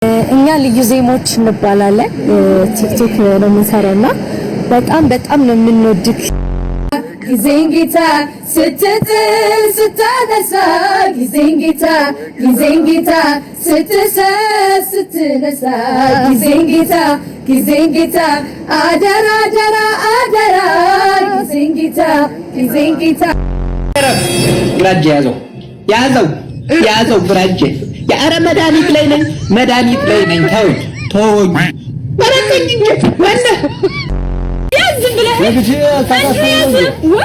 እኛ ልዩ ዜሞች እንባላለን። ቲክቶክ ነው የምንሰራውና በጣም ነው የምንወድክ። ጊዜን ጌታ ስትጥል ስታነሳ ጊዜን ጌታ ስትሰጥ ስትነሳ ጊዜን ጌታ አደራ ጊዜን ጌታ ብራጅ ያዘው ብራጅ የአረ መድኃኒት ላይ ነኝ ተወኝ ወረቀኝ እንጂ ወንደ ያዝም ብለህ ለግጂ ታታፈኝ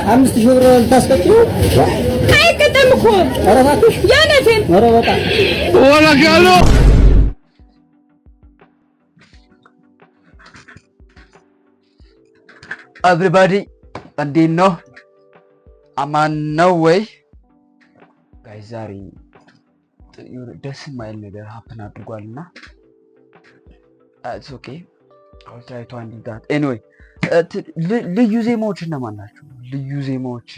5000 ብር ታስቀጥሩ አይቀጠም እኮ ኧረ እባክሽ ያነቴን ኧረ ወጣ ወላጋሎ everybody እንዴት ነው አማን ነው ወይ ጋይስ ዛሬ ደስ የማይል ነገር ሀፕን አድርጓልና it's okay I'll try to handle that anyway ልዩ ዜማዎች እነማን ናቸው? ልዩ ዜማዎች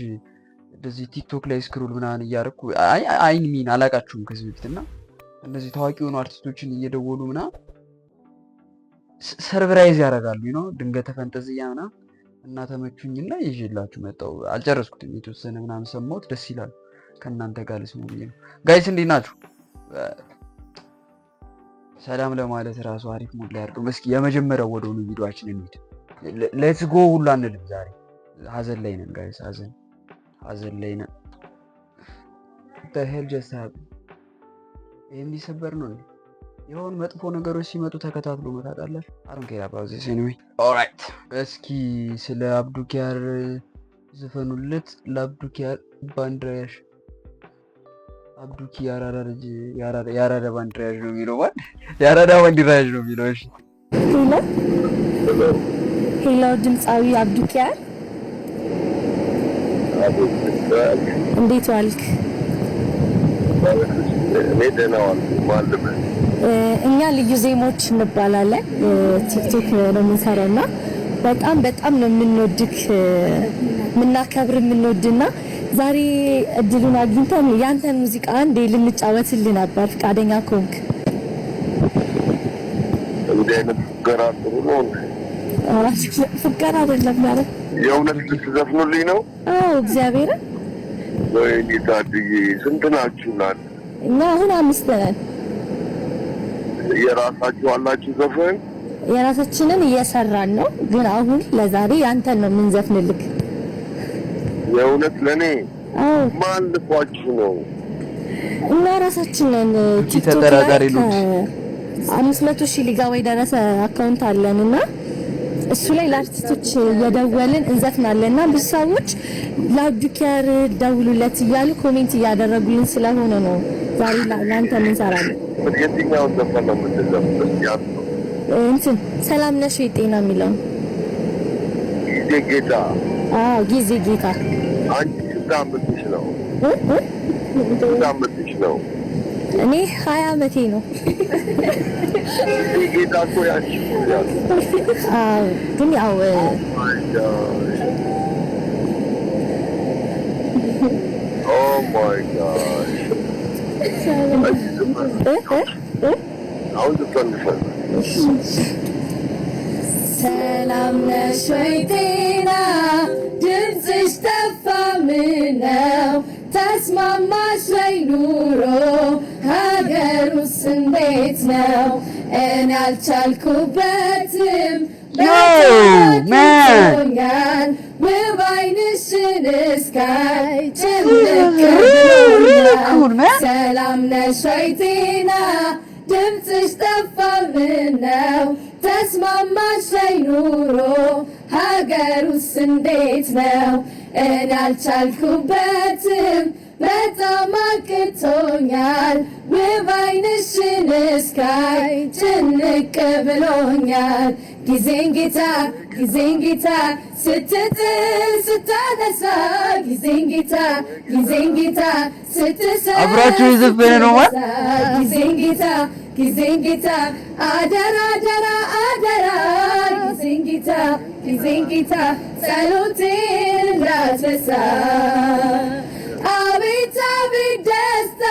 እንደዚህ ቲክቶክ ላይ ስክሮል ምናምን እያደረኩ አይን ሚን አላቃችሁም ከዚህ በፊትና እንደዚህ ታዋቂ የሆኑ አርቲስቶችን እየደወሉ ምናምን ሰርፕራይዝ ያደርጋሉ you know ድንገት ፈንጠዝያ ምናምን እና ተመቹኝና ይዤላችሁ መጣሁ። አልጨረስኩትም የተወሰነ ምናምን ሰማሁት ደስ ይላል። ከእናንተ ጋር ልስሙ ብዬ ነው። ጋይስ እንዴት ናችሁ? ሰላም ለማለት ራሱ አሪፍ ሙድ ላይ አድርገው። እስኪ የመጀመሪያው ወደ ሆነ ቪዲዮአችን እንሂድ። ሌትስ ጎ ሁሉ አንልም ዛሬ ሀዘን ላይ ነን ጋይስ። ሀዘን ላይ ነን። the hell just happened? የሚሰበር ነው የሆነ መጥፎ ነገሮች ሲመጡ ተከታትሎ መታጣላሽ። አሁን ከያ ባውዚ anyway alright እስኪ ስለ አብዱኪያር ዘፈኑለት። ለአብዱኪያር ባንድራያሽ አብዱኪያር ያራዳ ባንድራያሽ ነው የሚለው ማለት ያራዳ ባንድራያሽ ነው የሚለው። እሺ ሄሎ ድምጻዊ አብዱኪያር እንዴት ዋልክ? እኛ ልዩ ዜሞች እንባላለን። ቲክቶክ ነው የምንሰራውና በጣም ነው የምንወድክ የምናከብር የምንወድና ዛሬ እድሉን አግኝተን ያንተን ሙዚቃ አንዴ ልንጫወትልህ ነበር ፈቃደኛ ከሆንክ። እንደምን ገራጥሩ ነው ፍቅር አይደለም ማለት የእውነት ልትዘፍኑልኝ ነው? አዎ እግዚአብሔር ወይኔ ታድዬ ስንት ናችሁ እናንተ? እኛ አሁን 5 ነን። የራሳችሁ አላችሁ ዘፈን? የራሳችንን እየሰራን ነው፣ ግን አሁን ለዛሬ ያንተን ነው የምንዘፍንልክ። የእውነት ለኔ? አዎ ማን ልኳችሁ ነው? እና ራሳችንን ቲክቶክ ላይ 500,000 ሊጋባ የደረሰ አካውንት አለንና እሱ ላይ ለአርቲስቶች እየደወልን እንዘፍናለንና ብዙ ሰዎች ለአብዱኪያር ደውሉለት እያሉ ኮሜንት እያደረጉልን ስለሆነ ነው ዛሬ ላንተ ምን ሰራለን። የትኛውን ዘፈን ነው የምትዘፍኑት? እንትን ሰላም ነሽ ወይ ጤና የሚለው ጊዜ ጌታ። ጊዜ ጌታ። አንቺ ስታምጥሽ ነው? ስታምጥሽ ነው? እኔ 20 ዓመቴ ነው። ጌታ እኮ ያንቺ ነው ያው። ግን ያው oh my god ሰላም ነሽ ወይ ጤና ድምፅሽ ጠፋ ምነው ተስማማሽ ወይ ኑሮ ሀገሩስ እንዴት ነው? እኔ አልቻልኩበትም በጣም ውብ ዓይንሽን እስካይ ጭንቅ ብሎኛል። ሰላም ነሽ ወይ ጤና ድምፅሽ ጠፋ ምነው ተስማማሽ ወይ ኑሮ ሀገሩስ እንዴት ነው? እኔ አልቻልኩበትም በጣም አቅቶኛል ውብ ዓይንሽን እስካይ ጭንቅ ብሎኛል። ጊዜን ጌታ ስትጥል ስታነሳ ጊዜን ጌታ ስትሰጥ አብራችሁ ይዘፈነ ነው ማለት ጊዜን ጌታ አደራ ጊዜን ጌታ ጸሎቴን እንዳትረሳ። አቤት ደስታ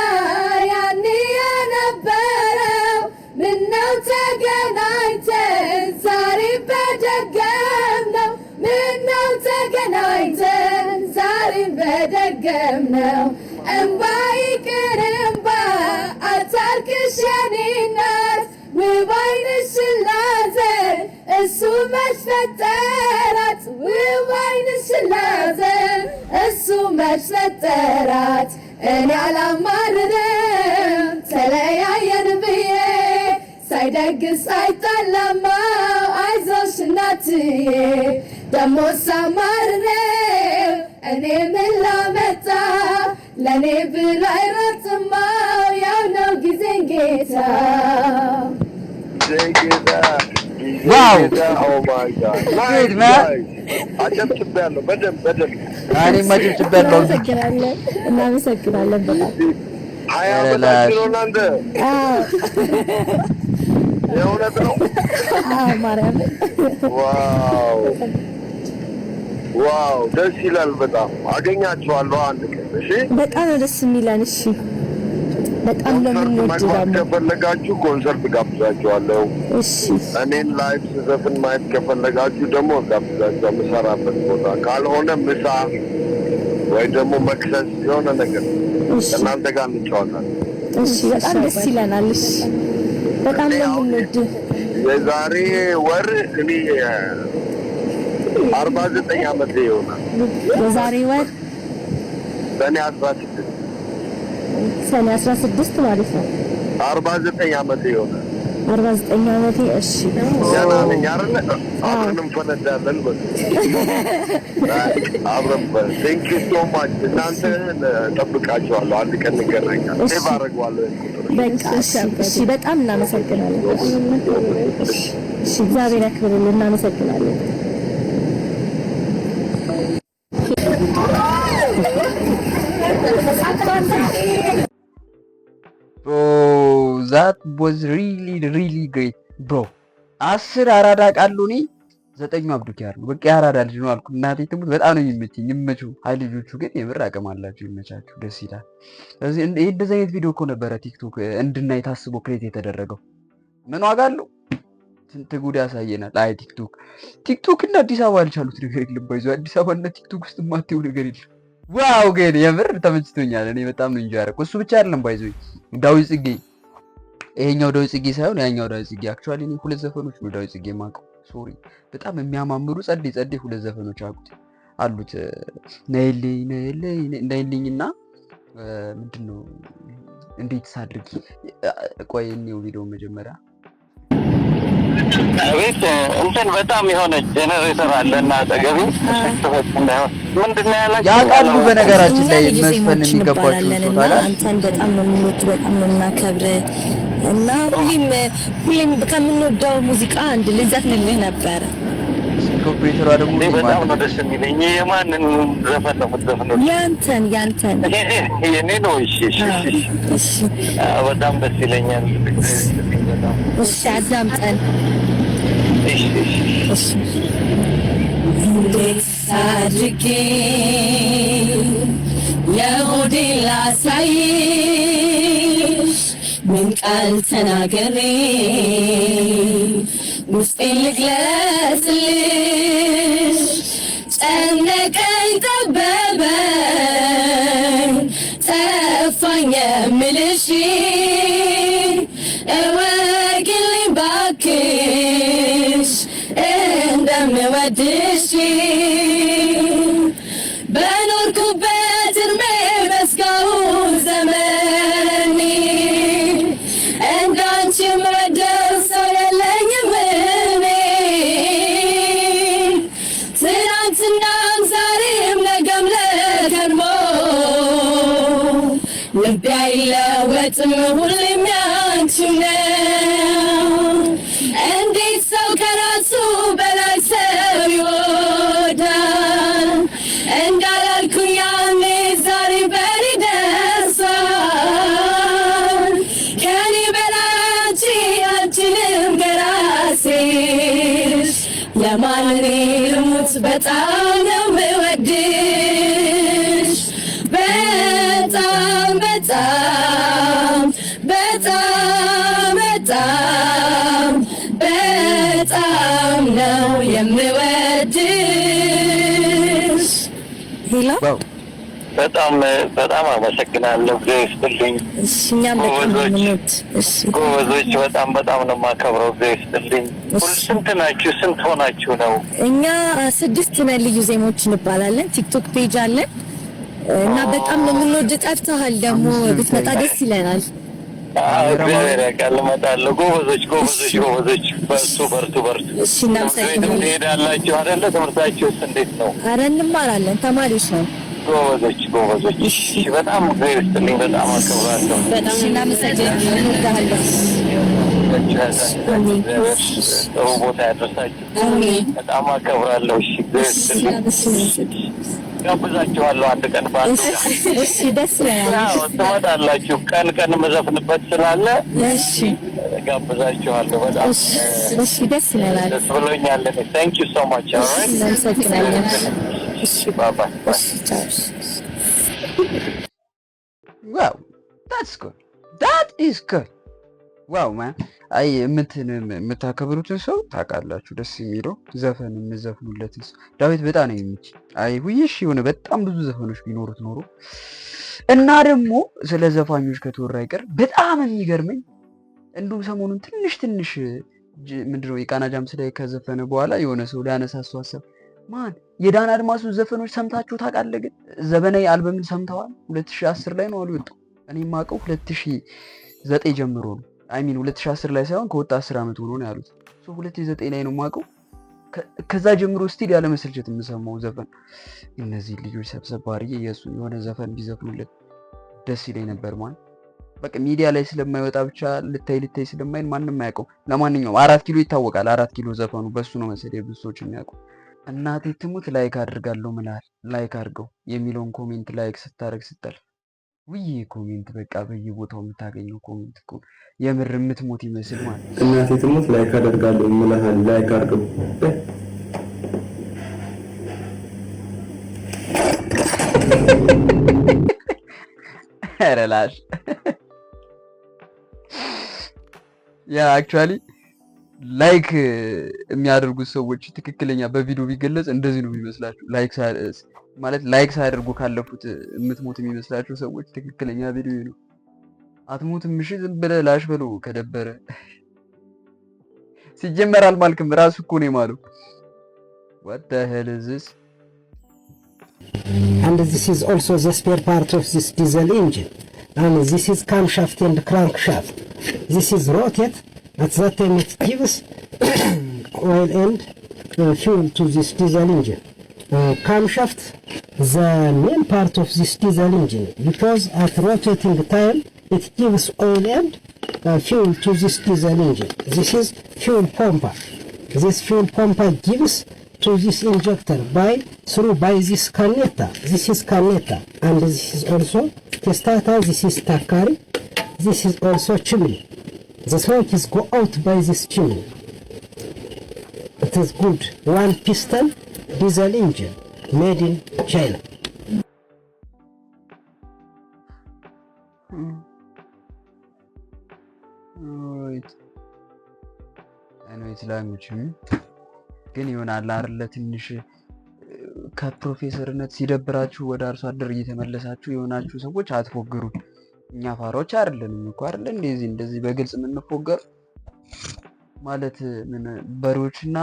ያኔ የነበረው ምነው ምነው ተገናኝተን ዛሬ በደገምነው ምነው ተገናኝተን ዛሬ በደገምነው እምባ ይቅር እምባ አታልቅሽ የኔ እናት ውብ ዓይንሽን ላዘን እሱ መች ፈጠራት ውብ ዓይንሽን ላዘን እሱ መች ፈጠራት እኔ አላማርርም ተለያየን ብዬ ሳይደግስ አይጣላማ አይዞሽ እናትዬ ደሞ ሳማርረው እኔ ምን ላመጣ ለእኔ ብሎ አይሮጥማ ያው ነው ጊዜን ጌታ ዋው Oh my God. Good, man. አጨብጭቤያለሁ በደንብ እኔም አጨብጭቤያለሁ እናመሰግናለን በጣም ሀያ ዓመታችን ሆነ አንተ የእውነት ነው ማርያም ዋው ደስ ይላል በጣም አገኛችኋለሁ አንድ ቀን እሺ በጣም ደስ የሚለን እሺ በጣም ለምንወድ ከፈለጋችሁ ኮንሰርት ጋብዛችኋለሁ እሺ እኔን ላይቭ ስዘፍን ማየት ከፈለጋችሁ ደግሞ ጋብዛችኋለሁ የምሰራበት ቦታ ካልሆነ ምሳ ወይ ደግሞ መክሰስ የሆነ ነገር እናንተ ጋር እንጫወታለን እሺ በጣም ደስ ይለናል እሺ በጣም ለምንወድ የዛሬ ወር እኔ 49 ዓመት ይሆናል የዛሬ ወር ሰኔ 16 ሰኔ 16 ማለት ነው 49 ዓመት ይሆናል 49 ዓመቴ እሺ ገና ነኝ አይደል አብረን እንፈነዳለን አብረን ቴንክ ዩ ሶ ማች እናንተ ጠብቃችኋለሁ አንድ ቀን እንገናኛለን ሴቭ አደርገዋለሁ በቃ እሺ በጣም እናመሰግናለን እሺ እግዚአብሔር ያክብርልን እናመሰግናለን Bro, that was really great, bro. 10 አራዳ ቃሉ እኔ 9 አብዱክ ያሉ በቃ አራዳ ልጅ ነው አልኩ። እናቴ ትሙት በጣም ነው የሚመችኝ። ይመቹ። አይ ልጆቹ ግን የምር አቅም አላቸው። ይመቻችሁ፣ ደስ ይላል። ስለዚህ እንደዚህ አይነት ቪዲዮ እኮ ነበረ ቲክቶክ እንድናይ ታስቦ ክሬት የተደረገው። ምን ዋጋ አለው? ስንት ጉድ ያሳየናል። አይ ቲክቶክ እና አዲስ አበባ ያልቻሉት ነገር የለም። ባይዞ አዲስ አበባ እና ቲክቶክ ውስጥ የማትይው ነገር የለም። ዋው ግን የምር ተመችቶኛል። እኔ በጣም ነው እንጂ ያደረኩት። እሱ ብቻ አይደለም ባይዞ ዳዊት ጽጌ፣ ይሄኛው ዳዊት ጽጌ ሳይሆን ያኛው ዳዊት ጽጌ። አክቹአሊ እኔ ሁለት ዘፈኖች ነው ዳዊት ጽጌ የማውቀው። ሶሪ በጣም የሚያማምሩ ጸዴ ሁለት ዘፈኖች አሉት። ነይልኝና ምንድነው እንዴት ሳድርጊ ቆይ እኔው ቪዲዮ መጀመሪያ ቤት እንትን በጣም የሆነ ጄኔሬተር አለና አጠገቤ ምንድነው ያላችሁ ያውቃሉ። በነገራችን ላይ መስፈን የሚገባችሁ ቶታላ አንተን በጣም ነው የምንወድ በጣም ነው የምናከብር እና ሁሌም ከምንወደው ሙዚቃ አንድ ልዘፍንልህ ነበር። ኮምፒውተሯ ደግሞ በጣም ነው ደስ የሚለኝ። የማንን ዘፈን ነው የምትዘፍነው? ያንተን የኔ ነው። እሺ በጣም ደስ ይለኛል። እሺ አዳምጠን። እሺ እንዴት አድርጌ የሆዴን ላሳይሽ ምን ቃል ተናገሬ ውስጤን ልግለጽልሽ ጨነቀኝ ጠበበኝ ጠፋኝ የምልሽ እወቂልኝ ባክሽ እንደምወድሽ በኖርኩበት እድሜ በእስካሁን ዘመኔ እንዳንቺ የምወደው ሰው የለኝም እኔ ትናንትናም ዛሬም ነገም ለቀድሞ ልቤ አይለወጥም ሁሌም ያንቺው ነው። እንዴት ሰው ከራሱ በላይ ሰው ይወዳል እንዳላልኩኝ ያኔ ዛሬ በኔ ደርሷል። ከኔ በላይ አንቺ አልችልም ከራሴሽ ለማን ልሙት በጣም ነው የምወድሽ በጣም የምወድሽ ሄሎ በጣም በጣም አመሰግናለሁ። እግዚአብሔር ይስጥልኝ። እኛም በጣም ጎበዞች፣ በጣም በጣም ነው የማከብረው። እግዚአብሔር ይስጥልኝ። ስንት ናችሁ? ስንት ሆናችሁ ነው? እኛ 6 ነን። ልዩ ዜማዎች እንባላለን። ቲክቶክ ፔጅ አለን እና በጣም ነው የምንወድ። ጠፍተሃል ደግሞ ብትመጣ ደስ ይለናል። እግዚአብሔር ያውቃል፣ እመጣለሁ። ጎበዞች በርቱ። እሺ እናመሰግናለን። ትሄዳላችሁ አይደለ? ትምህርታችሁስ እንዴት ነው? ኧረ እንማራለን፣ ተማሪዎች ነው። ጎበዞች እሺ፣ በጣም እግዚአብሔር ይስጥልኝ። በጣም አከብራለሁ። በጣም እናመሰግናለን። እንወዳለን። ጥሩ ቦታ ያደረሳችሁ በጣም አከብራለሁ። እሺ፣ እግዚአብሔር ይስጥልኝ። ጋብዛችኋለሁ አንድ ቀን ባንዱ። እሺ፣ ደስ ይላል። ትመጣላችሁ። ቀን የምዘፍንበት ስላለ እሺ፣ ጋብዛችኋለሁ። በጣም እሺ፣ ደስ ይላል። ደስ ብሎኛል። ታንክ ዩ ሶ ማች። ኦልራይት፣ እናመሰግናለን። እሺ፣ ባይ። ዋው that's good, that is good. ዋው ማን አይ የምታከብሩትን ሰው ታውቃላችሁ። ደስ የሚለው ዘፈን የምዘፍኑለትን ሰው ዳዊት በጣም ነው የሚች። አይ ሁይሽ የሆነ በጣም ብዙ ዘፈኖች ቢኖሩት ኖሮ እና ደግሞ ስለ ዘፋኞች ከተወራ አይቀር በጣም የሚገርመኝ እንዲሁም ሰሞኑን ትንሽ ምንድነው የቃና ጃምስ ላይ ከዘፈነ በኋላ የሆነ ሰው ሊያነሳሱ ሀሳብ ማን የዳን አድማሱ ዘፈኖች ሰምታችሁ ታውቃለህ? ግን ዘመናዊ አልበምን ሰምተዋል? 2010 ላይ ነው አሉ የወጣው። እኔ የማውቀው 2009 ጀምሮ ነው። አይ ሚን 2010 ላይ ሳይሆን ከወጣ 10 ዓመት ሆኖ ነው ያሉት። 2009 ላይ ነው የማውቀው። ከዛ ጀምሮ ስቲል ያለ መሰልቸት የምሰማው ዘፈን እነዚህ ልጆች ሰብሰብ አድርጌ የሱ የሆነ ዘፈን ቢዘፍኑለት ደስ ይለኝ ነበር። ማለት በቃ ሚዲያ ላይ ስለማይወጣ ብቻ ልታይ ስለማይል ማንም አያውቀው። ለማንኛውም 4 ኪሎ ይታወቃል። 4 ኪሎ ዘፈኑ በሱ ነው መሰለኝ ብዙ ሰዎች የሚያውቁ። እናቴ ትሙት ላይክ አድርጋለሁ ምናል ላይክ አድርገው የሚለውን ኮሜንት ላይክ ስታደርግ ስጠልፍ ውይ ኮሜንት በቃ በየቦታው የምታገኘው ኮሜንት እኮ የምር የምትሞት ይመስል ማለት እናቴ ትሙት ላይክ አደርጋለሁ ምናል ላይክ አድርገው ረላሽ ያ አክቹአሊ ላይክ የሚያደርጉት ሰዎች ትክክለኛ በቪዲዮ ቢገለጽ እንደዚህ ነው የሚመስላችሁ። ላይክ ሳያደርጉ ካለፉት የምትሞት የሚመስላችሁ ሰዎች ትክክለኛ ቪዲዮ ነው። አትሞትም። እሺ ዝም ብለህ ላሽ በለው ከደበረ። ሲጀመር አልማልክም ራሱ እኮ ነው የማለው። what the hell is this? And this is also the spare part of this diesel engine. And this is camshaft and crankshaft. This is rotate. At that time it gives oil and fuel to this diesel engine. Camshaft, the main part of this diesel engine, because at rotating time it gives oil and fuel to this diesel engine. This is fuel pumper. This fuel pumper gives to this injector by this cannetta. This is cannetta, and this is also testata. This is takari. This is also chimney. The smoke is go out by this chimney. It is good. One piston diesel engine made in China. Right. Anyways, language. ግን ይሆናል አይደል ትንሽ ከፕሮፌሰርነት ሲደብራችሁ ወደ አርሶ አደር እየተመለሳችሁ የሆናችሁ ሰዎች አትፎግሩ። እኛ ፋሮች አይደለንም እኮ አይደል እንደዚህ በግልጽ የምንፎገር ማለት ምን በሮችና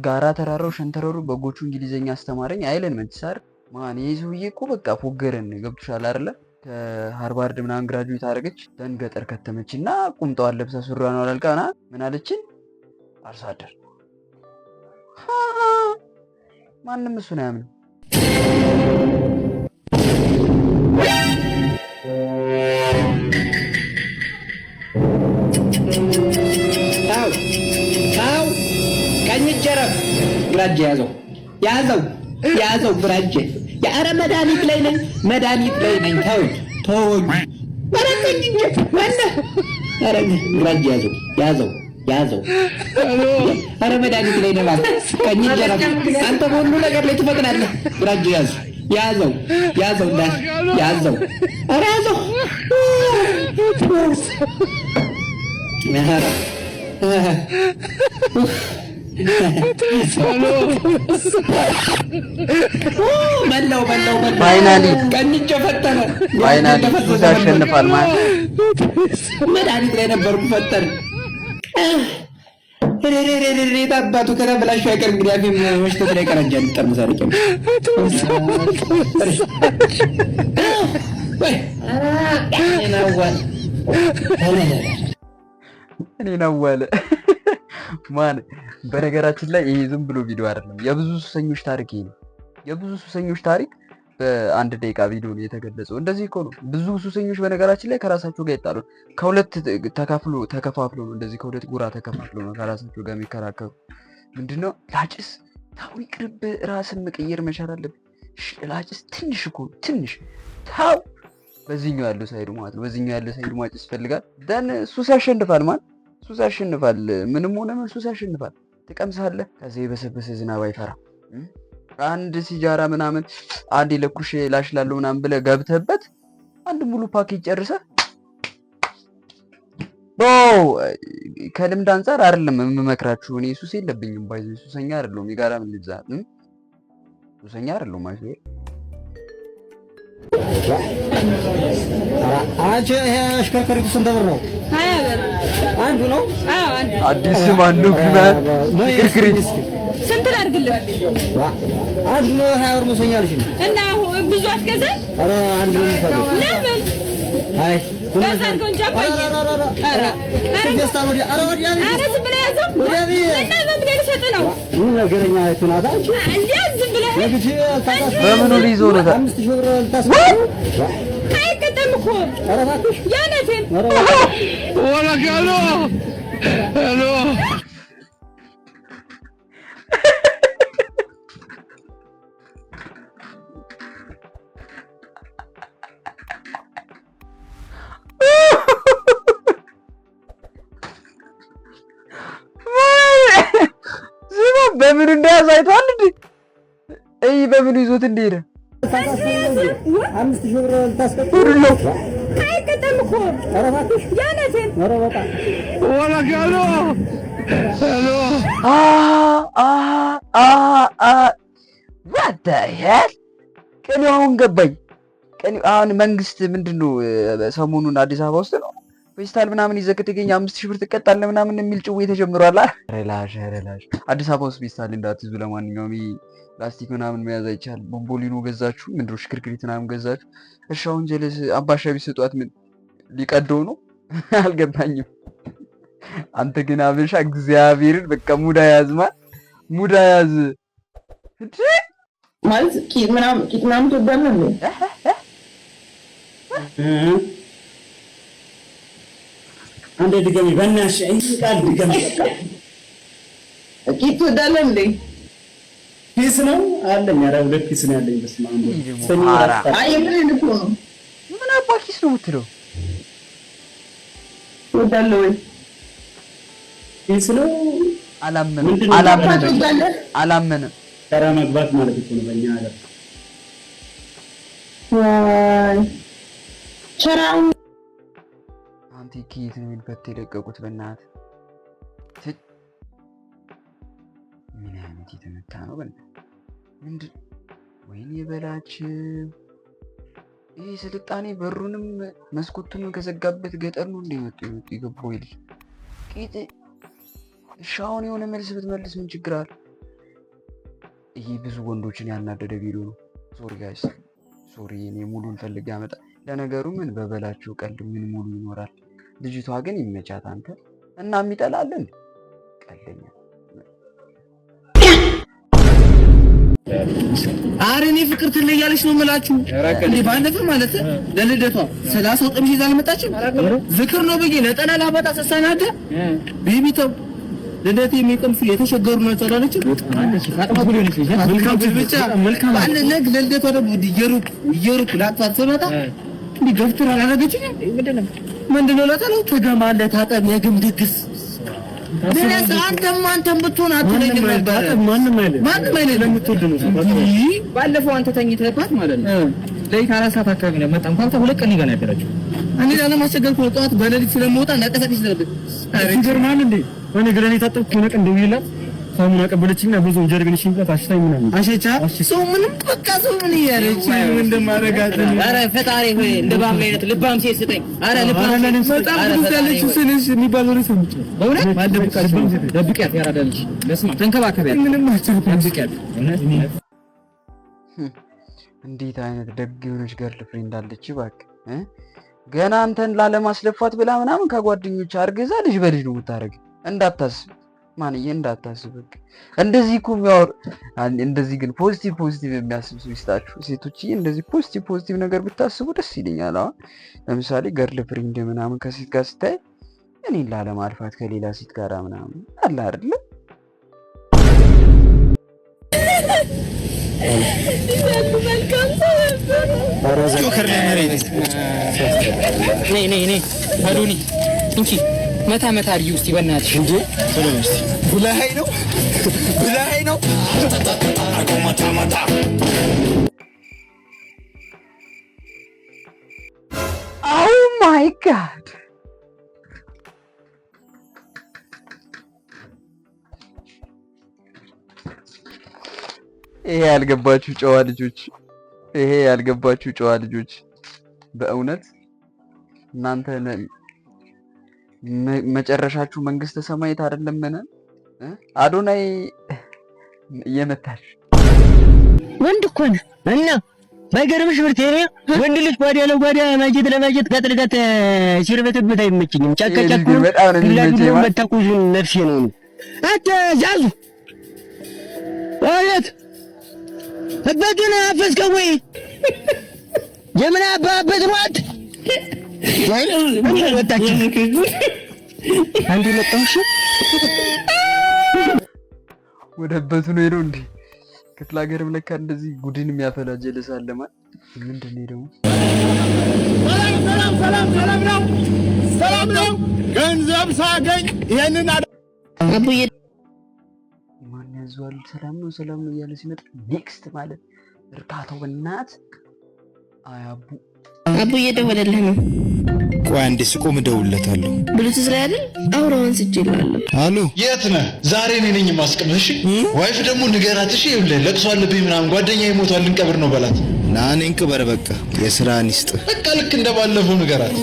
ጋራ ተራራው ሸንተረሩ በጎቹ እንግሊዘኛ አስተማረኝ አይለን መንሳር ማን ይዙዬ እኮ በቃ ፎገረን ገብቶሻል አይደል? ከሃርቫርድ ምናምን ግራጁዌት አደረገች ደን ገጠር ከተመችና ቁምጣዋን ለብሳ ሱሪዋን አላልቃና ምን አለችን? አርሶ አደር ማንም እሱን አያምንም። ታው ቀኝ ጀረብ ግራጅ ያዘው ግራጅ ያረ መድኃኒት ላይ ነኝ ተወኝ በረከኝ እንጂ ወንደ አረ ግራጅ ያዘው አረ መድኃኒት ላይ ነው ማለት ቀኝ ጀረብ አንተ ሁሉ ነገር ላይ ትፈቅዳለህ። ግራጅ ያዘው አረ ያዘው በላው ፋይናሊ ቀንጆ ፈተነ። ፋይናሊ ሱስ ያሸንፋል ማለት መድኃኒት ላይ ነበርኩ ፈተነ። አባቱ ከተበላሹ አይቀር እንግዲህ አፌ መሽተት ላይ ቀረጃል ጠርሙስ አድርጌ እኔ ነው ዋለ ማን። በነገራችን ላይ ይሄ ዝም ብሎ ቪዲዮ አይደለም፣ የብዙ ሱሰኞች ታሪክ ነው። የብዙ ሱሰኞች ታሪክ በአንድ ደቂቃ ቪዲዮ ነው የተገለጸው። እንደዚህ እኮ ነው ብዙ ሱሰኞች በነገራችን ላይ ከራሳቸው ጋር ይጣሉ። ከሁለት ተከፋፍሎ ነው እንደዚህ ከሁለት ጎራ ተከፋፍሎ ነው ከራሳቸው ጋር የሚከራከሩ። ምንድነው ላጭስ ታው ይቅርብ፣ ራስን መቀየር መቻል አለብን። ላጭስ ትንሽ እኮ ትንሽ ታው በዚህኛው ያለው ሳይዱ ማለት ነው። በዚህኛው ያለው ሳይዱ ማጭስ ይፈልጋል። ደን ሱስ ያሸንፋል ማለት ሱስ ያሸንፋል። ምንም ሆነ ምን ሱስ ያሸንፋል። ትቀምሳለህ። ከዚህ የበሰበሰ ዝናብ አይፈራ። አንድ ሲጃራ ምናምን አንድ ለኩሽ ላሽላለው ምናምን ብለህ ገብተህበት አንድ ሙሉ ፓኬጅ ጨርሰህ ከልምድ አንፃር አይደለም የምመክራችሁ። እኔ ሱስ የለብኝም ባይዘ ሱሰኛ አይደለሁም። ይጋራ ምን ልብዛ ሱሰኛ አይደለሁም ማለት ነው። አንቺ ይሄ አሽከርካሪቱ ስንት ብር ነው? 20 ብር አንዱ ነው። አዎ አንዱ አዲስ ማን ነው ግን ክርክሪት ስንት ላድርግልህ? አንዱ ነው 20 ብር መሰኛልሽ እና ብዙ አትገዛኝ? ኧረ አንዱ ነው ታዲያ ለምን? አይ ገዛን ቆንጆ ቆይ ኧረ ደስታ ወዲያ ኧረ ዝም ብለህ ያዘው እና ዝም ብለህ ልሰጥ ነው። ምን ነገረኛ አይተናዳ አንቺ ዝም ብለህ ለግጂ አልታጣስ በምኑ ሊይዞ ነው? 5000 ብር ልታስቀር አይቀጠም እኮ ኧረ እባክሽ ያነቴን ወላካሎ ሄሎ በምን እንደያዘ አይቷል እንዴ? እይ በምን ይዞት እንደሄደ 5000 ብር ልታስቀር ነው። አይቀጠም እኮ ኧረ እባክሽ ያነቴን ኧረ በቃ ወላካሎ ሄሎ what the hell ቀን አሁን ገባኝ። ቀን አሁን መንግስት ምንድነው ሰሞኑን አዲስ አበባ ውስጥ ነው ፌስታል ምናምን ይዘህ ከተገኘ 5000 ብር ትቀጣለህ ምናምን የሚል ጭዌ ተጀምሯል። ሪላሽ አዲስ አበባ ውስጥ ፌስታል እንዳትይዙ። ለማንኛውም ፕላስቲክ ምናምን መያዝ አይቻልም። ቦምቦሊኖ ገዛችሁ ምንድነው ሽክርክሪት ምናምን ገዛችሁ። እሺ አሁን ጀለስ አባሻ ቢሰጧት ምን ሊቀደው ነው? አልገባኝም። አንተ ግን አበሻ እግዚአብሔርን በቃ ሙዳ ያዝማል ሙዳ ያዝ እንዴ ማለት ቂጥ ምናምን ትወዳለህ እንዴ? አንዴ ድገሚ በእናትሽ ቃል ድገሚ። ቂጥ ትወዳለህ እንዴ? ፒስ ነው አለኝ። ኧረ 2 ፒስ ነው ያለኝ። በስመ አብ አይ ምን እኮ ነው ምን አባኪስ ነው የምትለው? ትወዳለህ ወይ? ፒስ ነው አላመንም። ተራ መግባት ማለት እኮ ነው በእኛ አለ። ዋይ ቸራው አንተ ኪት ነው የሚልበት የለቀቁት በእናትህ ምን አይነት የተመታ ነው በእናትህ ምንድን ወይኔ በላችሁ። ይሄ ስልጣኔ በሩንም መስኮቱንም ከዘጋበት ገጠር ነው እንደመጡ ይገባው ይል ቂጥ ሻውን የሆነ መልስ ብትመልስ ምን ችግር አለ? ይሄ ብዙ ወንዶችን ያናደደ ቪዲዮ ነው። ሶሪ ጋይስ ሶሪ። እኔ ሙሉን ፈልጌ ያመጣ ለነገሩ ምን በበላችሁ ቀልድ ምን ሙሉ ይኖራል። ልጅቷ ግን ይመቻት አንተ እና የሚጠላልን ቀልደኛ አረኔ ፍቅር ትለያለች ነው የምላችሁ። እንዴ ባለፈው ማለት ለልደቷ 30 ቀሚስ ይዛ አልመጣችም። ዝክር ነው ብዬ ነጠላ ላመጣ ተሰናደ ቤቢተው ልደት የሚቀምሱ የተሸገሩ ነው ተላለች። መልካም ባለ ነግ ለልደቷ ደግሞ ይየሩክ ላጥፋት ተመጣ እንዴ ገፍትራ አላረገችኝ። ምንድነው ለታለው ተገማለ ታጠብ የግም ድግስ ለነሳ አንተም ብትሆን አትለኝም ነበር። ማንንም አይደለም ለምትወድ ነው። ባለፈው አንተ ተኝተህባት ማለት ነው ለይት 4 ሰዓት አካባቢ ነው መጣ። እንኳን 2 ቀን ይገና ያደረችው እኔ ለማስቸገር ነው። ጠዋት በሌሊት ስለምወጣ እንዳቀሳቅሽ ነበር። ሲገርማል እንዴ እኔ ግለኔ ታጠብኩ ነው ቀን እንደሚላት ሳሙና ቀበለችኝና በዛው ጀርቤን ሽንፈት አሽታኝ ምናምን አሸቻ ሰው ምንም በቃ ሰው ምን እያለች ምን እንደማረጋት ኧረ ፈጣሪ ሆይ እንደ ባም አይነት ልባም ሴት ስጠኝ። ኧረ ልባም በጣም ብዙ ያለች ስለሽ የሚባለው ነው ሰምቼ በእውነት ማልደብቃት ደብቂያት ያራዳልሽ ለስማ ተንከባከቢያት ምንም አትችልም ደብቂያት እውነት እንዴት አይነት ደግ የሆነች ገርል ፍሬንድ አለች እባክህ ገና አንተን ላለማስለፋት ብላ ምናምን ከጓደኞች አርገዛ ልጅ በልጅ ነው የምታረግ እንዳታስብ ማንዬ እንዳታስብ በቃ እንደዚህ እኮ የሚያወር እንደዚህ ግን ፖዚቲቭ የሚያስብ ሰው ይስጣችሁ ሴቶች እንደዚህ ፖዚቲቭ ነገር ብታስቡ ደስ ይለኛል አሁን ለምሳሌ ገርል ፍሬንድ ምናምን ከሴት ጋር ስታይ እኔን ላለማልፋት ከሌላ ሴት ጋር ምናምን አለ አይደል ነይ አዶኒ እንቺ መታ አድርጊ ውስጥ በእናትሽ እንጂ ሰለሞንስ ብለኸኝ ነው ኦ ማይ ጋድ ይሄ ያልገባችሁ ጨዋ ልጆች በእውነት እናንተ መጨረሻችሁ መንግስተ ሰማያት አይደለም ምን አዶናይ እየመታሽ ወንድ እኮ ነህ እና ባይገርምሽ ብርቴ ወንድ ልጅ ጓዳ ለጓዳ ለማጀት ጋጥልጋት ሲርበትበት አይመችኝም ጫካጫኩ ግላዱ መታቁሽ ነፍሴ ነው አትዛዙ አያት አባቱን አፈስከው ወይ የምን አባበት ወጥ አንድ መጣሽ ወደበቱ ነው ሄዶ እንዴ ክፍለ ሀገርም ለካ እንደዚህ ጉድን የሚያፈላ ጀለስ አለ ማለት ምንድን ነው ደግሞ ሰላም ነው ገንዘብ ሳገኝ ይሄንን አቡዬ ማን ያዟል ሰላም ነው እያለ ሲመጣ ኔክስት ማለት እርካታው በእናት አያቡ አቡዬ ደወለልህ ነው ቆይ አንዴ ስቆም እደውልለታለሁ ብሉቱዝ ላይ አይደል አውራውን ስጅላለሁ አሎ የት ነህ ዛሬ እኔ ነኝ የማስቀምጥሽ ዋይፍ ደግሞ ንገራት እሺ ይኸውልህ ለቅሶ አለብኝ ምናምን ጓደኛዬ ሞቷል ልንቀብር ነው በላት ና እኔን ቅበር በቃ የሥራህን ይስጥህ በቃ ልክ እንደባለፈው ንገራት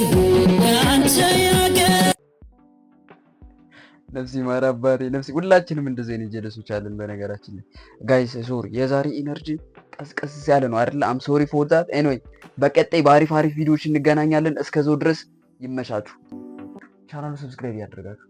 ነፍሲ ማራባሪ ነፍሲ ሁላችንም እንደዚህ አይነት ጀለሶች አለን በነገራችን ላይ ጋይስ ሶሪ የዛሬ ኢነርጂ ቀስቀስ ያለ ነው አይደል አም ሶሪ ፎር ዛት ኤኒዌይ በቀጣይ በአሪፍ እንገናኛለን እስከዛው ድረስ ይመቻችሁ ቻናሉን ሰብስክራይብ ያድርጋችሁ